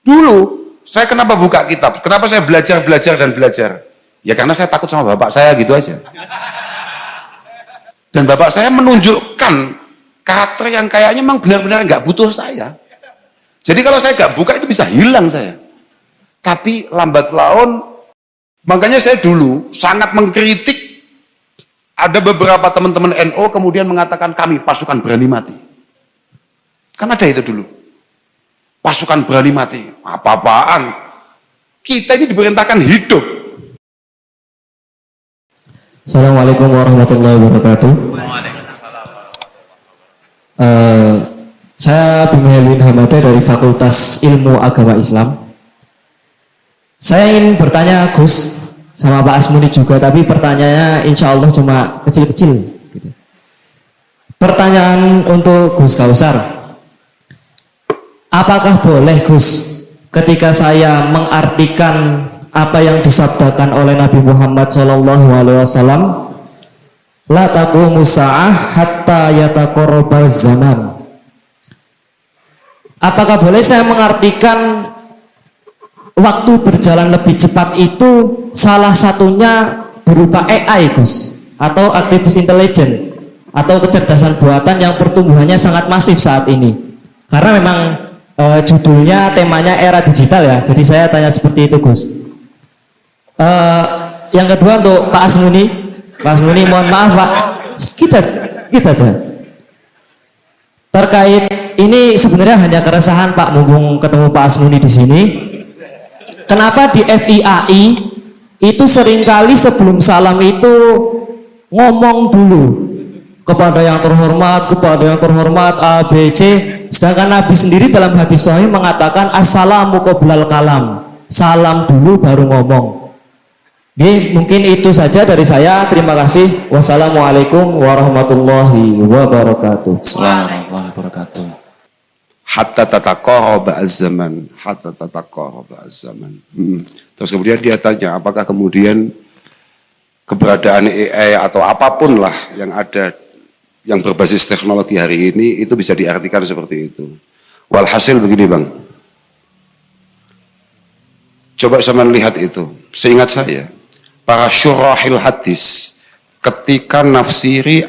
Dulu saya kenapa buka kitab? Kenapa saya belajar dan belajar? Ya karena saya takut sama bapak saya gitu aja. Dan bapak saya menunjukkan karakter yang kayaknya memang benar-benar nggak butuh saya. Jadi kalau saya nggak buka itu bisa hilang saya. Tapi lambat laun, makanya saya dulu sangat mengkritik. Ada beberapa teman-teman NU kemudian mengatakan kami pasukan berani mati. Kan ada itu dulu. Pasukan berani mati. Apa-apaan? Kita ini diperintahkan hidup. Assalamualaikum warahmatullahi wabarakatuh. Saya Bung Helwin Hamada dari Fakultas Ilmu Agama Islam. Saya ingin bertanya Gus sama Pak Asmuni juga, tapi pertanyaannya insya Allah cuma kecil-kecil. Gitu. Pertanyaan untuk Gus Kausar. Apakah boleh Gus ketika saya mengartikan apa yang disabdakan oleh Nabi Muhammad SAW, la taqumu sa'ah hatta yataqarrabal zaman. Apakah boleh saya mengartikan waktu berjalan lebih cepat itu salah satunya berupa AI Gus, atau artificial intelligence, atau kecerdasan buatan yang pertumbuhannya sangat masif saat ini? Karena memang judulnya temanya era digital ya, jadi saya tanya seperti itu Gus. Yang kedua untuk Pak Asmuni. Pak Asmuni, mohon maaf Pak, kita aja. Terkait ini sebenarnya hanya keresahan Pak, mumpung ketemu Pak Asmuni di sini. Kenapa di FIAI itu seringkali sebelum salam itu ngomong dulu kepada yang terhormat A, B, C, sedangkan Nabi sendiri dalam hadis sahih mengatakan assalamu qoblal kalam, salam dulu baru ngomong. Oke, mungkin itu saja dari saya. Terima kasih. Wassalamualaikum warahmatullahi wabarakatuh. Assalamualaikum warahmatullahi wabarakatuh. Hatta tataqarraba az-zaman, hatta tataqarraba az-zaman. Terus kemudian dia tanya, apakah kemudian keberadaan AI atau apapun lah yang ada yang berbasis teknologi hari ini itu bisa diartikan seperti itu. Walhasil begini Bang. Coba sama lihat itu. Seingat saya, para syurahil hadis ketika nafsiri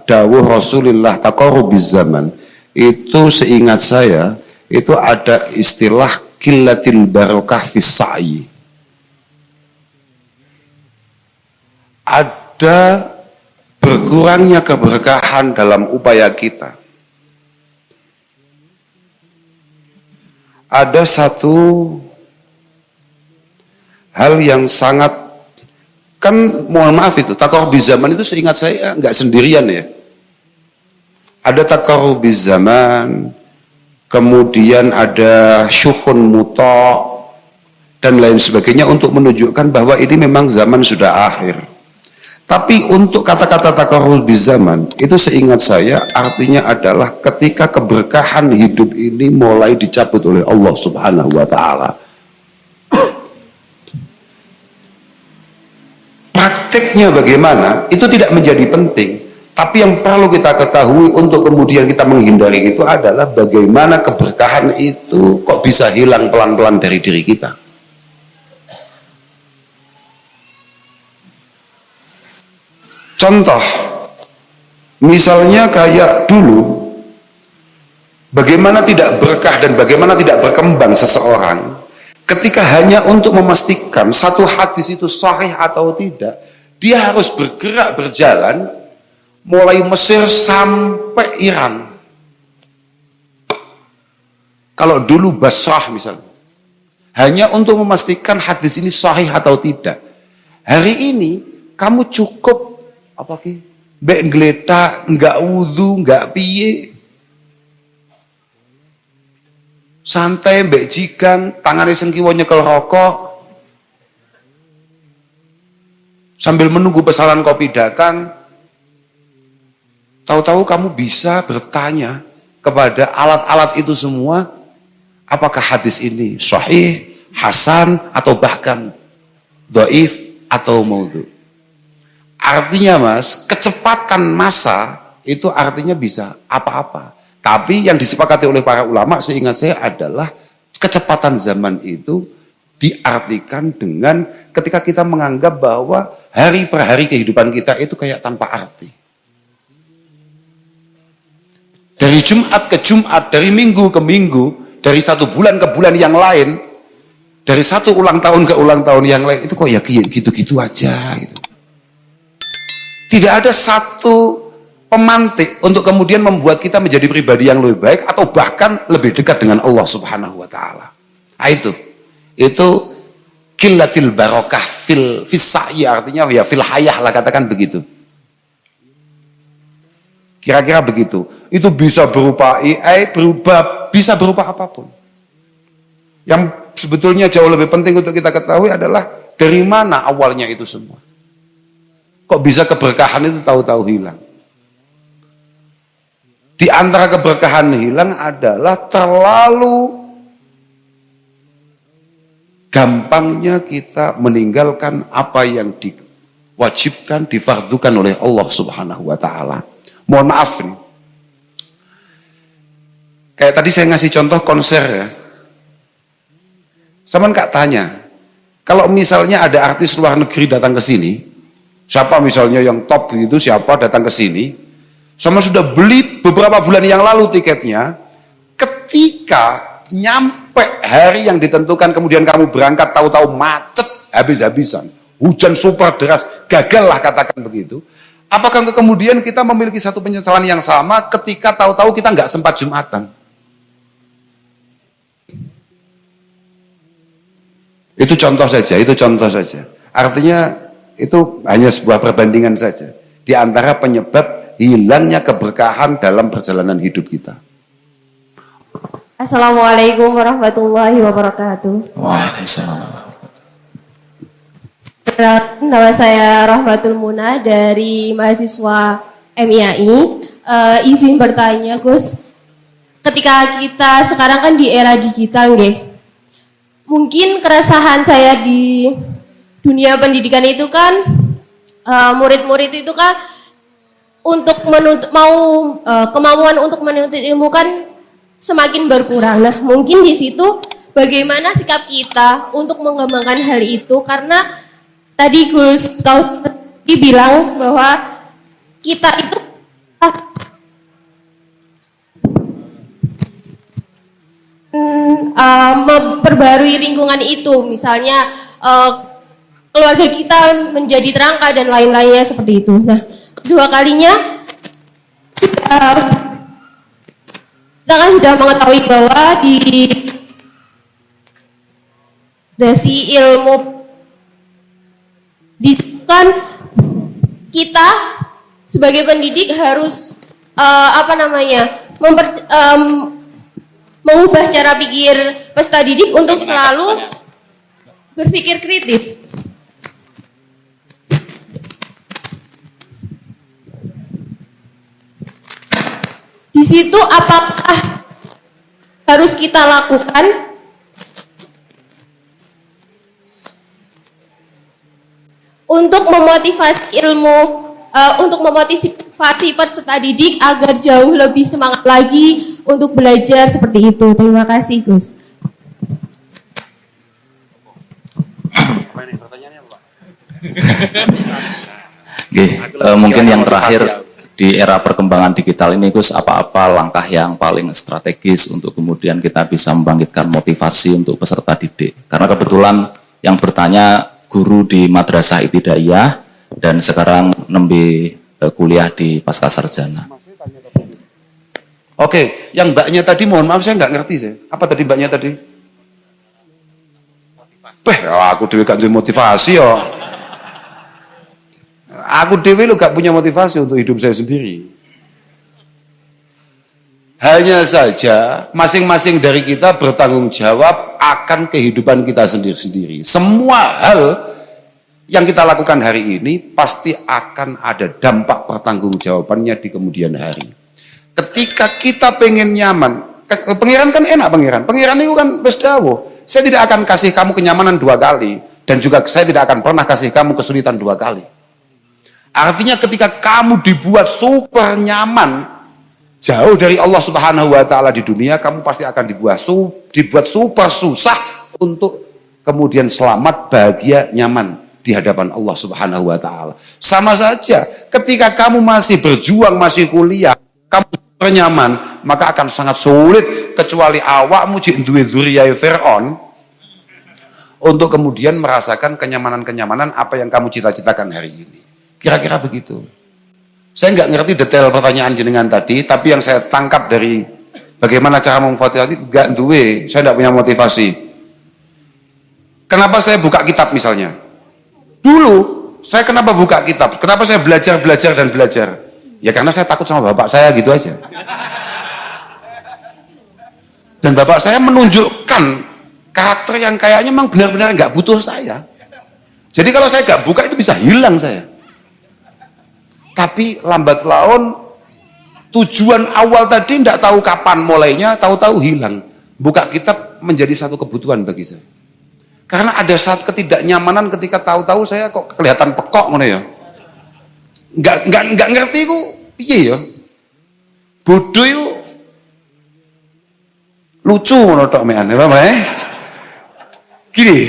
dawuh Rasulullah taqarrubiz zaman, itu seingat saya itu ada istilah qillatil barakah fis sa'i. Ada berkurangnya keberkahan dalam upaya kita. Ada satu hal yang sangat, kan mohon maaf itu taqarrubiz zaman itu seingat saya nggak sendirian ya. Ada taqarrubiz zaman, kemudian ada syuhun muta' dan lain sebagainya untuk menunjukkan bahwa ini memang zaman sudah akhir. Tapi untuk kata-kata taqarrubiz zaman itu seingat saya artinya adalah ketika keberkahan hidup ini mulai dicabut oleh Allah Subhanahu wa taala. Prakteknya bagaimana itu tidak menjadi penting. Tapi yang perlu kita ketahui untuk kemudian kita menghindari itu adalah bagaimana keberkahan itu kok bisa hilang pelan-pelan dari diri kita. Contoh, misalnya kayak dulu, bagaimana tidak berkah dan bagaimana tidak berkembang seseorang ketika hanya untuk memastikan satu hadis itu sahih atau tidak, dia harus bergerak berjalan mulai Mesir sampai Iran. Kalau dulu Basrah misalnya, hanya untuk memastikan hadis ini sahih atau tidak. Hari ini kamu cukup apa ki? Mbek ngletak, enggak wudu, enggak piye. Santai mbek jigang, tangane sengkiwa nyekel rokok. Sambil menunggu pesanan kopi datang, tahu-tahu kamu bisa bertanya kepada alat-alat itu semua, apakah hadis ini sahih, hasan, atau bahkan dhaif atau maudhu. Artinya Mas, kecepatan masa itu artinya bisa apa-apa. Tapi yang disepakati oleh para ulama seingat saya adalah Kecepatan zaman itu diartikan dengan ketika kita menganggap bahwa hari per hari kehidupan kita itu kayak tanpa arti. Dari Jumat ke Jumat, dari minggu ke minggu, dari satu bulan ke bulan yang lain, dari satu ulang tahun ke ulang tahun yang lain, itu kok ya gitu-gitu aja gitu. Tidak ada satu pemantik untuk kemudian membuat kita menjadi pribadi yang lebih baik atau bahkan lebih dekat dengan Allah Subhanahu wa taala. Nah, itu qillatil barakah fil sa'i, artinya ya fil hayah lah, katakan begitu. Kira-kira begitu. Itu bisa berupa AI, bisa berupa apapun. Yang sebetulnya jauh lebih penting untuk kita ketahui adalah dari mana awalnya itu semua. Kok bisa keberkahan itu tahu-tahu hilang? Di antara keberkahan hilang adalah terlalu gampangnya kita meninggalkan apa yang diwajibkan, difardukan oleh Allah Subhanahu wa taala. Mohon maaf nih. Kayak tadi saya ngasih contoh konser ya. Sama nggak tanya, kalau misalnya ada artis luar negeri datang ke sini, siapa misalnya yang top gitu, siapa datang ke sini, sama sudah beli beberapa bulan yang lalu tiketnya, ketika nyampe hari yang ditentukan kemudian kamu berangkat, tahu-tahu macet habis-habisan, hujan super deras, gagal lah katakan begitu. Apakah kemudian kita memiliki satu penyesalan yang sama ketika tahu-tahu kita nggak sempat Jumatan? Itu contoh saja. Artinya itu hanya sebuah perbandingan saja di antara penyebab hilangnya keberkahan dalam perjalanan hidup kita. Assalamualaikum warahmatullahi wabarakatuh. Waalaikumsalam. Nama saya Rahmatul Muna dari mahasiswa MIAI. Izin bertanya, Gus. Ketika kita sekarang kan di era digital, nggih. Mungkin keresahan saya di dunia pendidikan itu kan murid-murid itu kan untuk kemampuan untuk menuntut ilmu kan semakin berkurang. Nah, mungkin di situ bagaimana sikap kita untuk mengembangkan hal itu, karena tadi Gus kau bilang bahwa kita itu memperbarui lingkungan itu, misalnya keluarga kita menjadi terangkat dan lain-lainnya seperti itu. Nah, kedua kalinya kita kan sudah mengetahui bahwa di dasi ilmu kan kita sebagai pendidik harus mengubah cara pikir peserta didik untuk selalu berpikir kritis. Di situ apakah harus kita lakukan untuk memotivasi untuk memotivasi peserta didik agar jauh lebih semangat lagi untuk belajar seperti itu. Terima kasih, Gus. Mungkin yang terakhir di era perkembangan digital ini, Gus, apa-apa langkah yang paling strategis untuk kemudian kita bisa membangkitkan motivasi untuk peserta didik? Karena kebetulan yang bertanya guru di Madrasah Ibtidaiyah dan sekarang nembe kuliah di Pascasarjana. Oke, yang mbaknya tadi mohon maaf saya nggak ngerti saya. Apa tadi mbaknya tadi? Aku dewe gak punya motivasi yo. Aku dewe lo gak punya motivasi untuk hidup saya sendiri. Hanya saja masing-masing dari kita bertanggung jawab akan kehidupan kita sendiri-sendiri. Semua hal yang kita lakukan hari ini pasti akan ada dampak pertanggungjawabannya di kemudian hari. Ketika kita pengen nyaman, pangeran kan enak pangeran itu kan wis dawuh, saya tidak akan kasih kamu kenyamanan 2 kali dan juga saya tidak akan pernah kasih kamu kesulitan 2 kali. Artinya ketika kamu dibuat super nyaman, jauh dari Allah Subhanahu wa taala di dunia, kamu pasti akan dibuat super susah untuk kemudian selamat, bahagia, nyaman di hadapan Allah Subhanahu wa taala. Sama saja ketika kamu masih berjuang, masih kuliah, kamu super nyaman, maka akan sangat sulit kecuali awakmu jek duwe dzurriyyah Fir'aun untuk kemudian merasakan kenyamanan-kenyamanan apa yang kamu cita-citakan hari ini. Kira-kira begitu. Saya nggak ngerti detail pertanyaan jenengan tadi, tapi yang saya tangkap dari bagaimana cara memotivasi, nggak duwe, saya nggak punya motivasi. Kenapa saya buka kitab misalnya? Dulu, saya kenapa buka kitab? Kenapa saya belajar dan belajar? Ya karena saya takut sama bapak saya, gitu aja. Dan bapak saya menunjukkan karakter yang kayaknya memang benar-benar nggak butuh saya. Jadi kalau saya nggak buka itu bisa hilang saya. Tapi lambat laun tujuan awal tadi tidak tahu kapan mulainya, tahu-tahu hilang. Buka kitab menjadi satu kebutuhan bagi saya. Karena ada saat ketidaknyamanan ketika tahu-tahu saya kok kelihatan pekok ngono ya. Enggak ngerti ku piye ya. Bodoh yuk. Lucu ngono tok mean, apa Gini.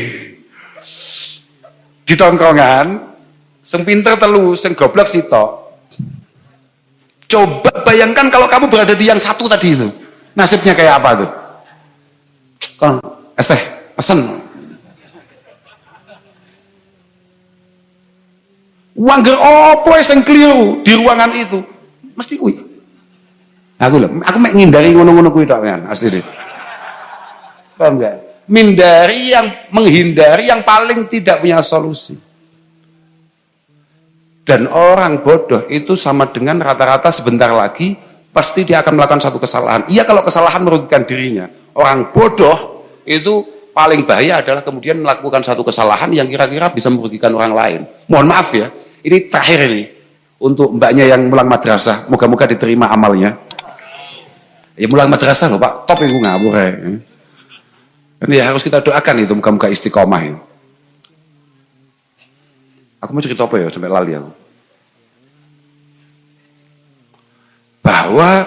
Di tongkrongan sing pinter telu, sing goblok sitok. Coba bayangkan kalau kamu berada di yang satu tadi itu. Nasibnya kayak apa tuh? Kon es teh, pesen. Wangger opo sing keliru di ruangan itu? Mesti kuwi. Aku mek ngindari ngono-ngono kuwi tok kan, asli deh. Paham enggak? Menghindari yang paling tidak punya solusi. Dan orang bodoh itu sama dengan rata-rata sebentar lagi pasti dia akan melakukan satu kesalahan. Iya kalau kesalahan merugikan dirinya. Orang bodoh itu paling bahaya adalah kemudian melakukan satu kesalahan yang kira-kira bisa merugikan orang lain. Mohon maaf ya, ini terakhir ini untuk mbaknya yang mulang madrasah. Moga-moga diterima amalnya. Ya mulang madrasah loh Pak, top itu ngawur ya. Ini harus kita doakan itu moga-moga istiqomah ya. Aku mau cerita apa ya sampai lali aku. Bahwa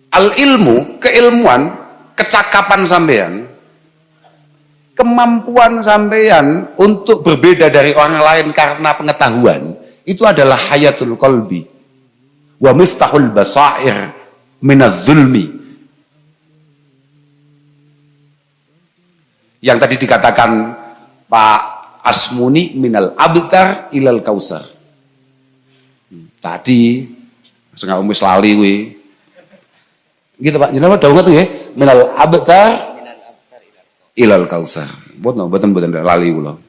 al-ilmu, keilmuan, kecakapan sampean, kemampuan sampean untuk berbeda dari orang lain karena pengetahuan, itu adalah hayatul qalbi wa miftahul basair minadz zulmi. Yang tadi dikatakan Pak Asmuni minal abtar ilal kausar. Tadi setengah umis lali we. Gitu Pak, jenengan dawuh tuh ya, minal abtar ilal kausar. Boten lali kula.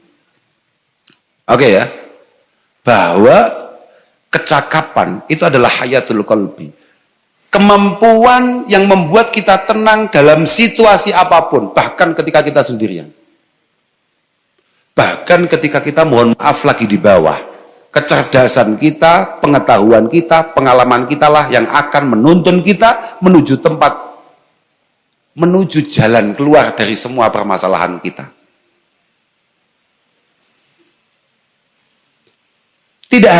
Oke ya. Bahwa kecakapan itu adalah hayatul qalbi. Kemampuan yang membuat kita tenang dalam situasi apapun, bahkan ketika kita sendirian. Bahkan ketika kita mohon maaf lagi di bawah, kecerdasan kita, pengetahuan kita, pengalaman kita lah yang akan menuntun kita menuju tempat, menuju jalan keluar dari semua permasalahan kita. Tidak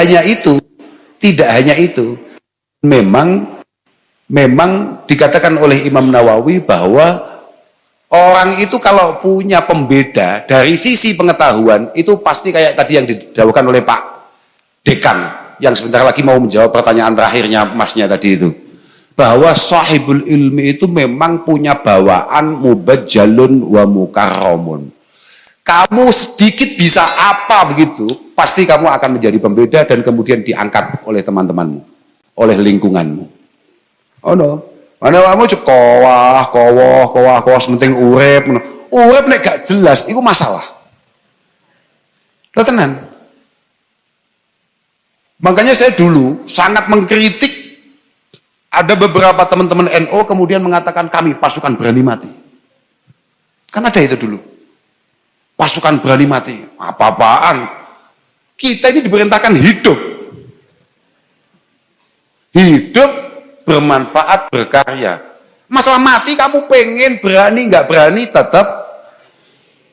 hanya itu, memang dikatakan oleh Imam Nawawi bahwa orang itu kalau punya pembeda dari sisi pengetahuan itu pasti kayak tadi yang didawuhkan oleh Pak Dekan yang sebentar lagi mau menjawab pertanyaan terakhirnya masnya tadi itu, bahwa sahibul ilmi itu memang punya bawaan mubajjalun wa mukarramun. Kamu sedikit bisa apa begitu, pasti kamu akan menjadi pembeda dan kemudian diangkat oleh teman-temanmu, oleh lingkunganmu. Oh no, mana kamu cek kowah, sementing urep nek gak jelas, itu masalah. Lo tenan. Makanya saya dulu sangat mengkritik ada beberapa teman-teman NU kemudian mengatakan kami pasukan berani mati. Kan ada itu dulu. Pasukan berani mati, apa-apaan? Kita ini diperintahkan hidup. Bermanfaat, berkarya. Masalah mati kamu pengen berani nggak berani tetap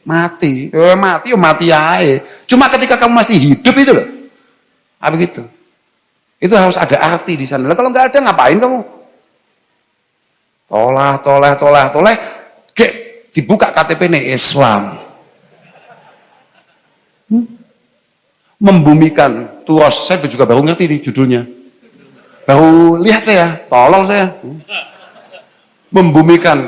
mati. Mati aja. Cuma ketika kamu masih hidup itu loh. Apa gitu? Itu harus ada arti di sana. Lah kalau nggak ada ngapain kamu? Toleh. Dibuka KTP nih Islam. Membumikan turos. Saya juga baru ngerti nih judulnya. Baru lihat saya, tolol saya. Membumikan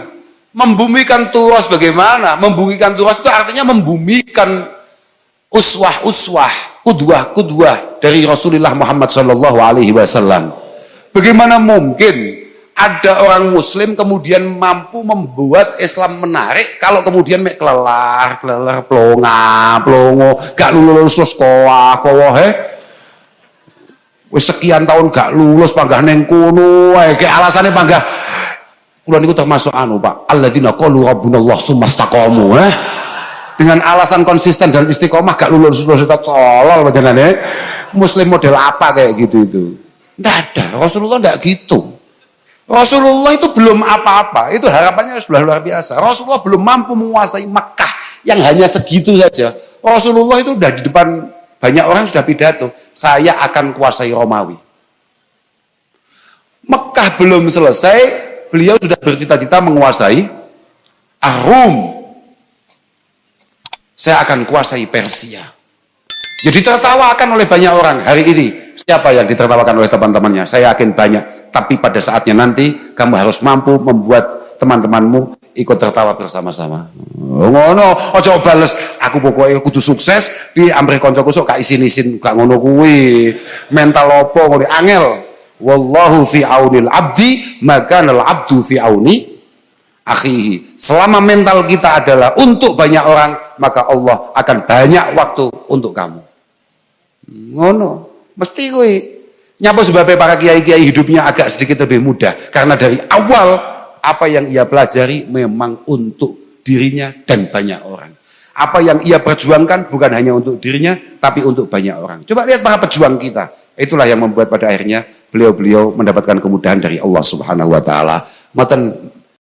turos bagaimana? Membumikan turos itu artinya membumikan uswah, kudwah dari Rasulullah Muhammad Shallallahu Alaihi Wasallam. Bagaimana mungkin ada orang Muslim kemudian mampu membuat Islam menarik kalau kemudian mek kelelar, plongo, gak lulus sekolah, wis sekian tahun gak lulus panggah neng kono, kayak alasannya panggah. Kula niku termasuk Pak, alladzina qalu rabbunallah tsumastaqamu, dengan alasan konsisten dan istiqomah gak lulus tolol panjenengane. Muslim model apa kayak gitu itu? Nggak ada. Rasulullah nggak gitu. Rasulullah itu belum apa-apa. Itu harapannya sudah luar biasa. Rasulullah belum mampu menguasai Makkah yang hanya segitu saja. Rasulullah itu udah di depan banyak orang sudah pidato, saya akan kuasai Romawi. Mekah belum selesai, beliau sudah bercita-cita menguasai Rum. Saya akan kuasai Persia. Jadi ditertawakan oleh banyak orang hari ini. Siapa yang ditertawakan oleh teman-temannya? Saya yakin banyak. Tapi pada saatnya nanti kamu harus mampu membuat teman-temanmu ikut tertawa bersama-sama. Ngono, ojo bales. Aku pokoknya kudu sukses di amrih koncoku sok gak isin-isin gak ngono kuwi. Mental opo ngono angel. Wallahu fi aunil abdi, maka nal abdu fi auni akhihi. Selama mental kita adalah untuk banyak orang, maka Allah akan banyak waktu untuk kamu. Ngono, mesti kuwi. Nyapa sebabnya para kiai-kiai hidupnya agak sedikit lebih mudah karena dari awal apa yang ia pelajari memang untuk dirinya dan banyak orang. Apa yang ia perjuangkan bukan hanya untuk dirinya tapi untuk banyak orang. Coba lihat para pejuang kita. Itulah yang membuat pada akhirnya beliau-beliau mendapatkan kemudahan dari Allah Subhanahu wa taala. Mboten